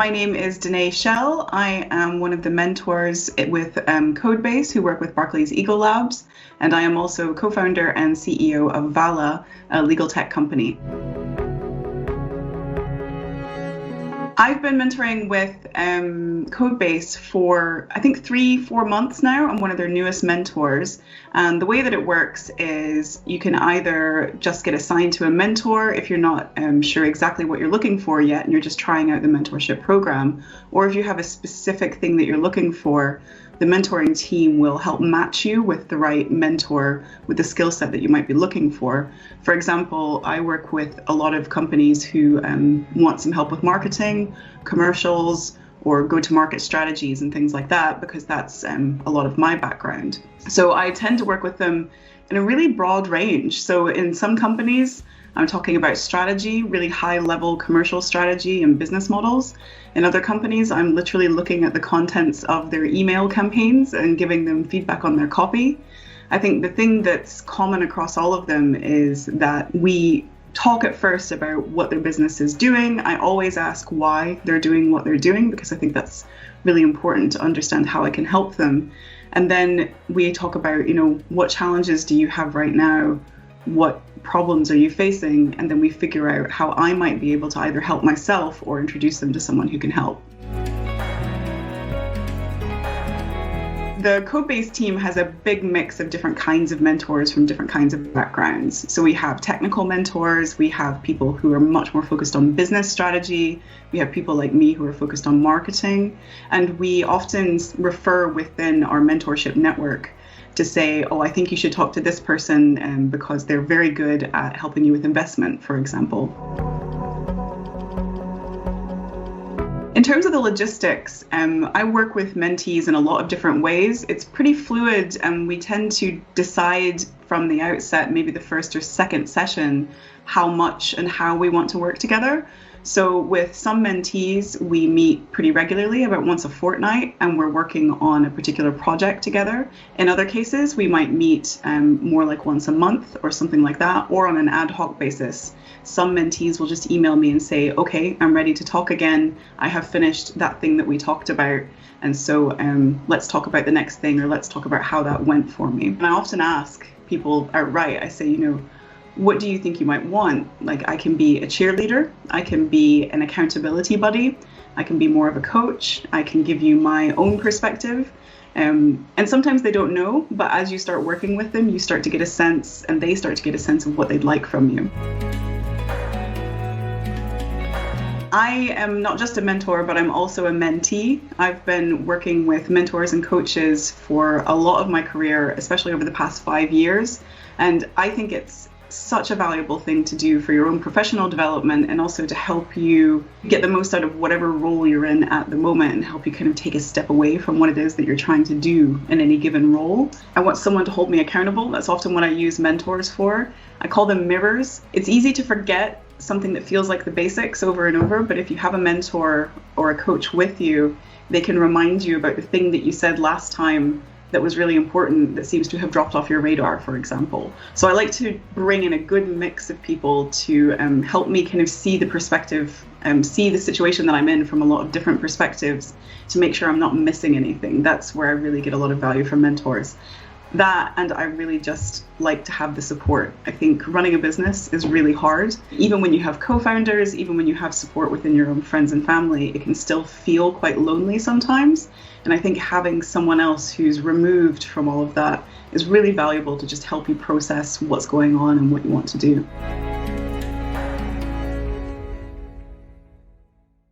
my name is Danae Shell. I am one of the mentors with CodeBase who work with Barclays Eagle Labs, and I am also co-founder and CEO of Valla, a legal tech company. I've been mentoring with CodeBase for, I think, 3-4 months now. I'm one of their newest mentors. And the way that it works is you can either just get assigned to a mentor if you're not sure exactly what you're looking for yet and you're just trying out the mentorship program, or if you have a specific thing that you're looking for, the mentoring team will help match you with the right mentor with the skill set that you might be looking for. For example, I work with a lot of companies who want some help with marketing, commercials, or go-to-market strategies and things like that, because that's a lot of my background. So I tend to work with them in a really broad range. So in some companies, I'm talking about strategy, really high-level commercial strategy and business models. In other companies, I'm literally looking at the contents of their email campaigns and giving them feedback on their copy. I think the thing that's common across all of them is that we talk at first about what their business is doing. I always ask why they're doing what they're doing, because I think that's really important to understand how I can help them. And then we talk about, what challenges do you have right now? What problems are you facing? And then we figure out how I might be able to either help myself or introduce them to someone who can help. The CodeBase team has a big mix of different kinds of mentors from different kinds of backgrounds. So we have technical mentors, we have people who are much more focused on business strategy, we have people like me who are focused on marketing, and we often refer within our mentorship network to say, I think you should talk to this person because they're very good at helping you with investment, for example. In terms of the logistics, I work with mentees in a lot of different ways. It's pretty fluid, and we tend to decide from the outset, maybe the first or second session, how much and how we want to work together. So with some mentees, we meet pretty regularly, about once a fortnight, and we're working on a particular project together. In other cases, we might meet more like once a month or something like that, or on an ad hoc basis. Some mentees will just email me and say, okay, I'm ready to talk again. I have finished that thing that we talked about. And so let's talk about the next thing, or let's talk about how that went for me. And I often ask people outright, I say, what do you think you might want? Like, I can be a cheerleader, I can be an accountability buddy, I can be more of a coach, I can give you my own perspective. And sometimes they don't know, but as you start working with them, you start to get a sense, and they start to get a sense of what they'd like from you. I am not just a mentor, but I'm also a mentee. I've been working with mentors and coaches for a lot of my career, especially over the past 5 years. And I think it's such a valuable thing to do for your own professional development, and also to help you get the most out of whatever role you're in at the moment, and help you kind of take a step away from what it is that you're trying to do in any given role. I want someone to hold me accountable. That's often what I use mentors for. I call them mirrors. It's easy to forget something that feels like the basics over and over, but if you have a mentor or a coach with you, they can remind you about the thing that you said last time that was really important, that seems to have dropped off your radar, for example. So I like to bring in a good mix of people to help me kind of see the perspective, see the situation that I'm in from a lot of different perspectives, to make sure I'm not missing anything. That's where I really get a lot of value from mentors. That, and I really just like to have the support. I think running a business is really hard. Even when you have co-founders, even when you have support within your own friends and family, it can still feel quite lonely sometimes. And I think having someone else who's removed from all of that is really valuable to just help you process what's going on and what you want to do.